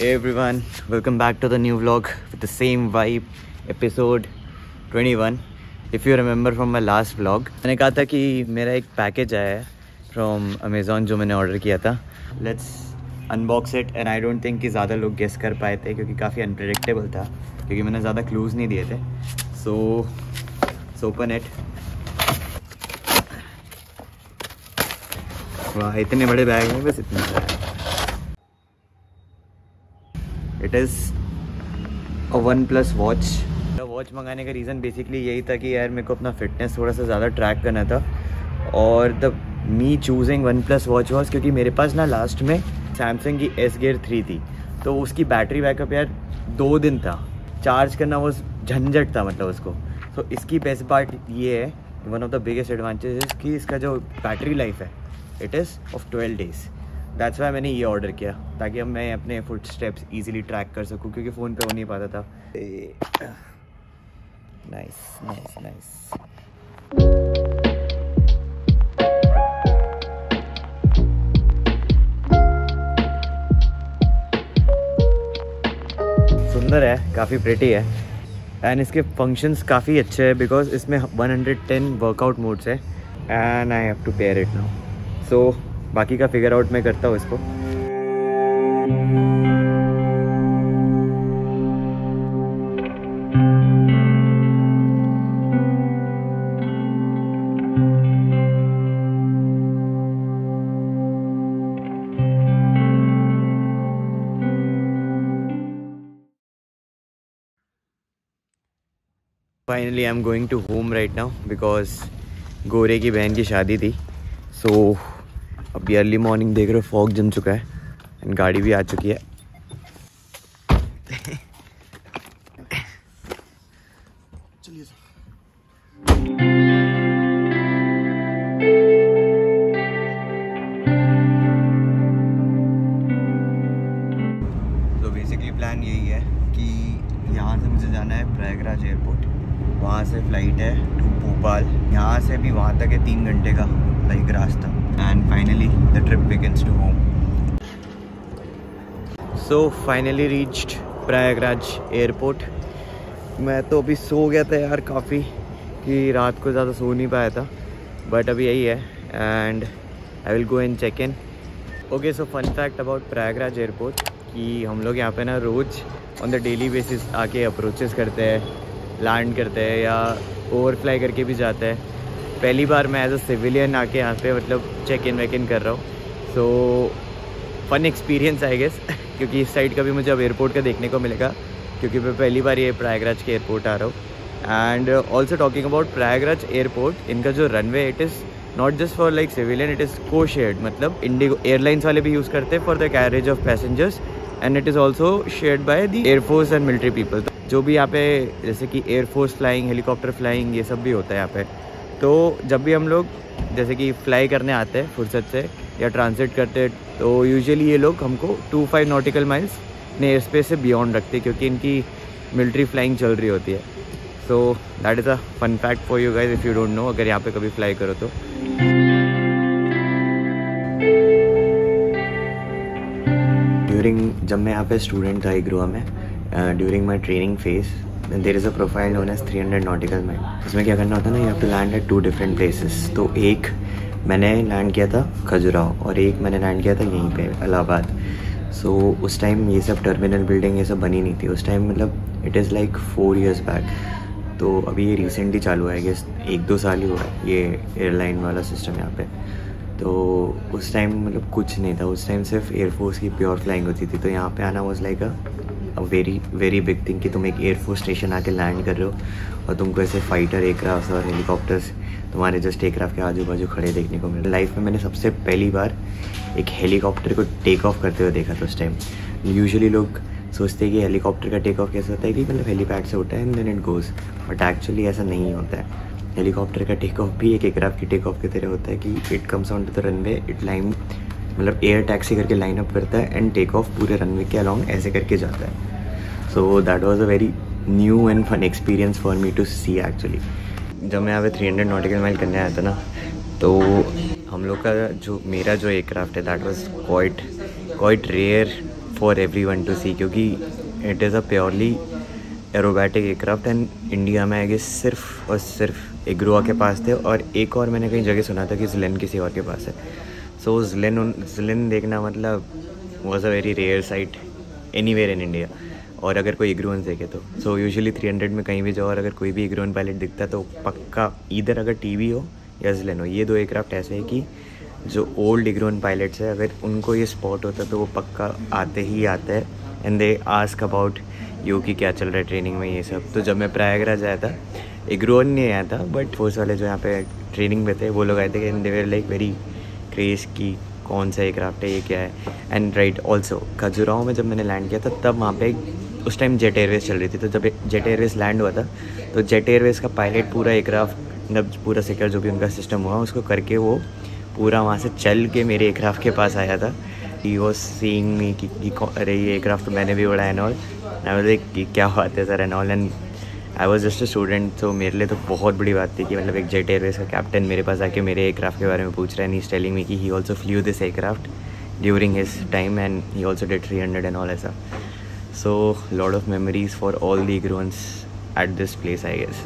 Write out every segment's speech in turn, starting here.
Hey everyone, welcome back to the new vlog with the same vibe, episode 21. If you remember from my last vlog, मैंने कहा था कि मेरा एक package आया है from Amazon जो मैंने ऑर्डर किया था. Let's unbox it and I don't think कि ज़्यादा लोग गेस कर पाए थे क्योंकि काफ़ी अनप्रेडिक्टेबल था क्योंकि मैंने ज़्यादा क्लूज़ नहीं दिए थे. So open it. वाह, इतने बड़े बैग में बस इतने सारे. It is a OnePlus watch. Watch मंगाने का रीज़न बेसिकली यही था कि यार मेरे को अपना फिटनेस थोड़ा सा ज़्यादा ट्रैक करना था और the me choosing OnePlus watch was क्योंकि मेरे पास ना लास्ट में सैमसंग की S Gear 3 थी तो उसकी बैटरी बैकअप यार 2 दिन था. चार्ज करना वो झंझट था मतलब उसको. तो इसकी बेस्ट पार्ट ये है, one of the biggest advantages कि इसका जो बैटरी लाइफ है it is of 12 days. That's why मैंने ये ऑर्डर किया ताकि अब मैं अपने फुट स्टेप्स ईजिली ट्रैक कर सकूँ क्योंकि फ़ोन पे हो नहीं पाता था. Nice nice nice. सुंदर है, काफ़ी प्रिटी है एंड इसके फंक्शंस काफ़ी अच्छे हैं बिकॉज इसमें 110 वर्कआउट मोड्स है and I have to pair it now. So बाकी का फिगर आउट मैं करता हूँ इसको. Finally I am going to home right now because गोरे की बहन की शादी थी. सो अभी अर्ली मॉर्निंग देख रहे हो फॉग जम चुका है एंड गाड़ी भी आ चुकी है. चलिए तो बेसिकली प्लान यही है कि यहाँ से मुझे जाना है प्रयागराज एयरपोर्ट. वहाँ से फ़्लाइट है टू भोपाल. यहाँ से भी वहाँ तक है 3 घंटे का लाइक रास्ता. And finally the trip begins to home. So finally reached Prayagraj airport. मैं तो अभी सो गया था यार काफ़ी कि रात को ज़्यादा सो नहीं पाया था बट अभी यही है and I will go and check in. Okay, so fun fact about Prayagraj airport कि हम लोग यहाँ पे ना रोज़ ऑन द डेली बेसिस आके अप्रोचेस करते हैं, लैंड करते हैं या ओवरफ्लाई करके भी जाते हैं. पहली बार मैं एज अ सिविलियन आके यहाँ पे मतलब चेक इन वेक इन कर रहा हूँ. So fun experience I guess क्योंकि इस साइड का भी मुझे अब एयरपोर्ट का देखने को मिलेगा क्योंकि मैं पहली बार ये प्रयागराज के एयरपोर्ट आ रहा हूँ. And also talking about Prayagraj airport, इनका जो runway it is not just for like civilian, it is को शेयर्ड. मतलब इंडिगो एयरलाइंस वाले भी यूज़ करते हैं for the carriage of passengers and it is also shared by the air force and military people. जो भी यहाँ पे जैसे कि एयरफोर्स फ्लाइंग, हेलीकॉप्टर फ्लाइंग, ये सब भी होता है यहाँ पे. तो जब भी हम लोग जैसे कि फ़्लाई करने आते हैं फुर्सत से या ट्रांसिट करते हैं तो यूजुअली ये लोग हमको 25 नॉटिकल माइल्स अपने एयर स्पेस से बियॉन्ड रखते हैं क्योंकि इनकी मिलिट्री फ्लाइंग चल रही होती है. So that is a fun fact for you guys if you don't know, अगर यहाँ पे कभी फ्लाई करो तो. जब मैं यहाँ पे स्टूडेंट था इग्रोआ में, during my training phase there is a profile known as 300 nautical mile. उसमें क्या करना होता है ना, you have to land at 2 different places. तो एक मैंने लैंड किया था खजुराहो और एक मैंने लैंड किया था यहीं पे इलाहाबाद. सो उस टाइम ये सब टर्मिनल बिल्डिंग ये सब बनी नहीं थी उस टाइम. मतलब it is like 4 years back. तो अभी ये रिसेंटली चालू है गेस 1-2 साल ही हुआ है ये एयरलाइन वाला सिस्टम यहाँ पे. तो उस टाइम मतलब कुछ नहीं था. उस टाइम सिर्फ एयरफोर्स की प्योर फ्लाइंग होती थी. तो यहाँ पे आना was like a very big thing कि तुम एक एयरफोर्स स्टेशन आके लैंड कर रहे हो और तुमको ऐसे फाइटर एयरक्राफ्ट और हेलीकॉप्टर्स तुम्हारे जस्ट एयरक्राफ्ट के आजू बाजू खड़े देखने को मिले. लाइफ में मैंने सबसे पहली बार एक हेलीकॉप्टर को टेक ऑफ करते हुए देखा था उस टाइम. यूजुअली लोग सोचते हैं कि हेलीकॉप्टर का टेक ऑफ कैसे होता है कि मतलब हेलीपैड से उठा है and then it goes, but actually ऐसा नहीं होता है. हेलीकॉप्टर का टेक ऑफ भी एक एयरक्राफ्ट की टेक ऑफ की तरह होता है कि it comes on to the runway, it line मतलब एयर टैक्सी करके लाइन अप करता है एंड टेक ऑफ पूरे रनवे के अलॉन्ग ऐसे करके जाता है. So that was a very new and fun experience for me to see actually. जब मैं यहाँ पे 300 नॉटिकल माइल करने आया था ना तो हम लोग का जो मेरा जो एयरक्राफ्ट है that was quite rare for everyone to see, क्योंकि it is a purely aerobatic aircraft and India में आई गेस सिर्फ और सिर्फ इग्रुआ के पास थे, और एक और मैंने कहीं जगह सुना था कि ज़िलेन किसी और के पास है। सो ज़िलेन देखना मतलब was a very rare sight anywhere in India, और अगर कोई इग्रुअन देखे तो। सो यूजुअली 300 में कहीं भी जाओ और अगर कोई भी इग्रुअन पायलट दिखता है तो पक्का इधर अगर टीवी हो या ज़िलेन हो, ये दो एयरक्राफ्ट ऐसे है कि जो ओल्ड इग्रुअन पायलट्स है अगर उनको ये स्पॉट होता तो वो पक्का आते ही आता है and they ask about you कि क्या चल रहा है ट्रेनिंग में ये सब। तो जब मैं प्रयागराज आया था, इग्रुअन नहीं आया था बट फोर्स वाले जो यहाँ पे ट्रेनिंग में थे वो लोग आए थे and they were like very craze की कौन सा एयरक्राफ्ट है, ये क्या है। एंड राइट ऑल्सो खजुराहो में जब मैंने लैंड किया था तब वहाँ पे उस टाइम जेट एयरवेज चल रही थी, तो जब जेट एयरवेज लैंड हुआ था तो जेट एयरवेज का पायलट पूरा एयरक्राफ्ट मतलब पूरा सिक्योर जो भी उनका सिस्टम हुआ उसको करके वो पूरा वहाँ से चल के मेरे एयरक्राफ्ट के पास आया था। ही वॉज सीइंग मी कि अरे ये एयरक्राफ्ट तो मैंने भी उड़ाया and all. I was like कि क्या बात है sir and all, and I was just a student, तो मेरे लिए तो बहुत बड़ी बात थी कि मतलब एक जेट एयरवेज का कैप्टन मेरे पास आके मेरे एयरक्राफ्ट के बारे में पूछ रहा है। And he is telling me कि he also flew this aircraft during his time and he also did 300 and all ऐसा। So lot of memories for all the इग्रुअन्स at this place I guess.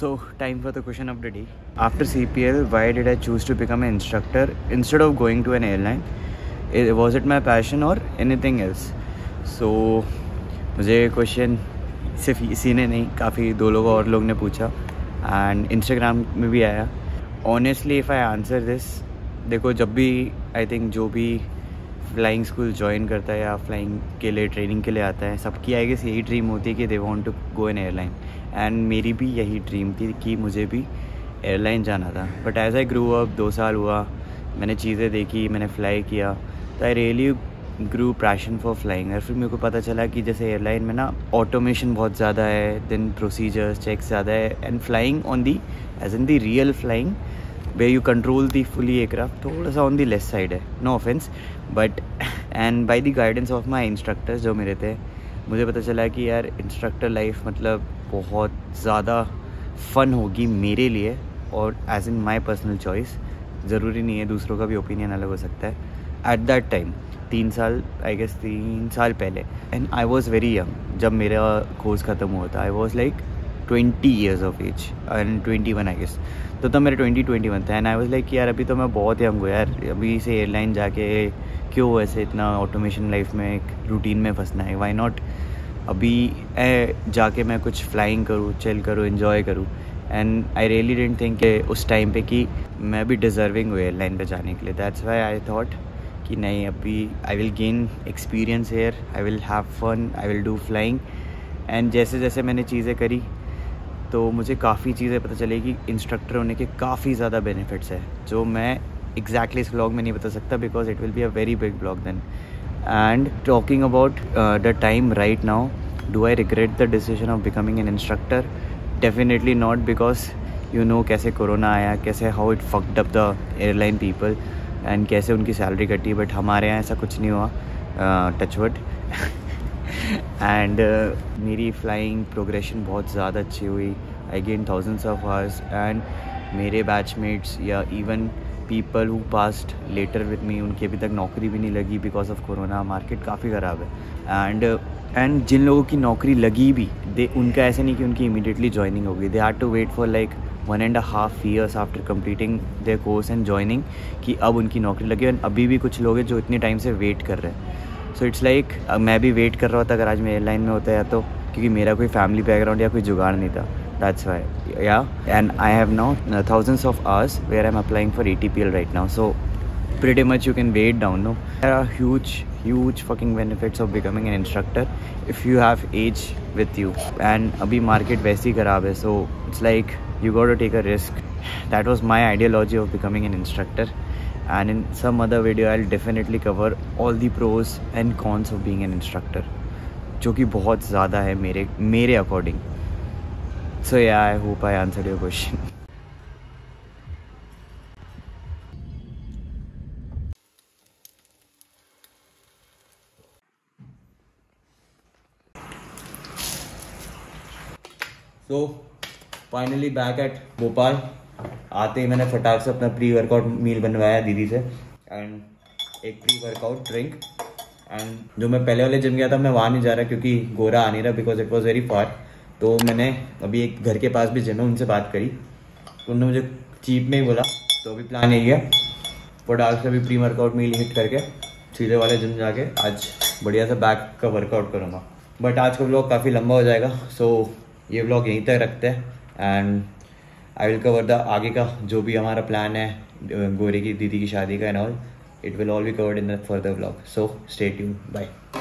So, time for the question of the day. After CPL, why did I choose to become an instructor instead of going to an airline? Was it my passion or anything else? So, मुझे question सिर्फ इसी ने नहीं, काफ़ी दो लोग और लोग ने पूछा एंड इंस्टाग्राम में भी आया। Honestly if I answer this, देखो जब भी आई थिंक जो भी फ्लाइंग स्कूल ज्वाइन करता है या फ्लाइंग के लिए ट्रेनिंग के लिए आता है, सबकी आई गेस यही ड्रीम होती है कि they want to go in airline, and मेरी भी यही ड्रीम थी कि मुझे भी एयरलाइन जाना था। But as I grew up, 2 साल हुआ, मैंने चीज़ें देखी, मैंने फ्लाई किया, तो I really grew passion for flying. और फिर मेरे को पता चला कि जैसे एयरलाइन में ना ऑटोमेशन बहुत ज़्यादा है, देन प्रोसीजर्स चेक्स ज़्यादा है, and flying on the edge in the real flying where you control the fully aircraft थोड़ा सा on the less side है, no offense, but and by the guidance of my instructors जो मेरे थे, मुझे पता चला कि यार इंस्ट्रक्टर लाइफ मतलब बहुत ज़्यादा फ़न होगी मेरे लिए, और as in my personal choice, ज़रूरी नहीं है, दूसरों का भी ओपिनियन अलग हो सकता है। एट दैट टाइम 3 साल आई गेस 3 साल पहले, and I was very young जब मेरा कोर्स ख़त्म हुआ था। I was like 20 years of age and 21 I guess, तो तब मेरे 20-21 था। एंड आई वाज लाइक यार अभी तो मैं बहुत यंग हूँ यार, अभी से एयरलाइन जाके क्यों ऐसे इतना ऑटोमेशन लाइफ में एक रूटीन में फंसना है, वाई नॉट अभी जाके मैं कुछ फ्लाइंग करूँ, चिल करूँ, इन्जॉय करूँ। And I really didn't think उस टाइम पे कि मैं भी डिज़र्विंग हूँ एयरलाइन पे जाने के लिए। दैट्स वाई आई थॉट कि नहीं, अभी I will gain experience here, I will have fun, I will do flying. And जैसे जैसे मैंने चीज़ें करी तो मुझे काफ़ी चीज़ें पता चली कि इंस्ट्रक्टर होने के काफ़ी ज़्यादा बेनिफिट्स है, जो मैं एग्जैक्टली इस व्लॉग में नहीं बता सकता because it will be a very big vlog then. And talking about the time right now, do I regret the decision of becoming an instructor? Definitely not, because you know कैसे corona आया, कैसे how it fucked up the airline people and कैसे उनकी salary कटी। But हमारे यहाँ ऐसा कुछ नहीं हुआ, टचवुड। एंड मेरी फ्लाइंग प्रोग्रेशन बहुत ज़्यादा अच्छी हुई। I gain thousands of hours, and मेरे बैचमेट्स या even people who passed later with me, उनकी अभी तक नौकरी भी नहीं लगी बिकॉज ऑफ कोरोना। मार्केट काफ़ी ख़राब है। एंड जिन लोगों की नौकरी लगी भी, उनका ऐसा नहीं कि उनकी इमीडिएटली ज्वाइनिंग होगी, they had to wait for like 1.5 years after completing their course and joining कि अब उनकी नौकरी लगी। एंड अभी भी कुछ लोग हैं जो इतने टाइम से वेट कर रहे हैं। सो इट्स लाइक मैं भी वेट कर रहा होता अगर आज मैं एयरलाइन में होता, या तो क्योंकि मेरा कोई फैमिली बैकग्राउंड या कोई जुगाड़ नहीं था, दैट्स वाई या। And I have now thousands of hours where I'm applying for ATPL right now. So pretty much you can weigh it down. No, there are huge fucking benefits of becoming an instructor if you have age with you. And abhi market वैसी खराब है, so it's like you got to take a risk. That was my ideology of becoming an instructor, and in some other video I'll definitely cover all the pros and cons of being an instructor, जो कि बहुत ज़्यादा है मेरे according. So yeah, I hope I answered your question. So finally back at Bhopal. आते ही मैंने फटाक से अपना प्री वर्कआउट मील बनवाया दीदी से, एंड एक प्री वर्कआउट ड्रिंक. एंड जो मैं पहले वाले जिम गया था मैं वहाँ नहीं जा रहा क्योंकि गोरा आ नहीं रहा, because it was very far. तो मैंने अभी एक घर के पास भी जिम है, उनसे बात करी तो उन्होंने मुझे चीप में ही बोला. तो अभी प्लान यही है, फटाक से अभी प्री वर्कआउट मील हिट करके सीधे वाले जिम जाके आज बढ़िया से बैक का वर्कआउट करूँगा. बट आज का व्लॉग काफ़ी लंबा हो जाएगा, सो ये व्लॉग यहीं तक रखते हैं. And I will cover the आगे का जो भी हमारा प्लान है गोरे की दीदी की शादी का and all. It will all be covered in the further vlog. So stay tuned. Bye.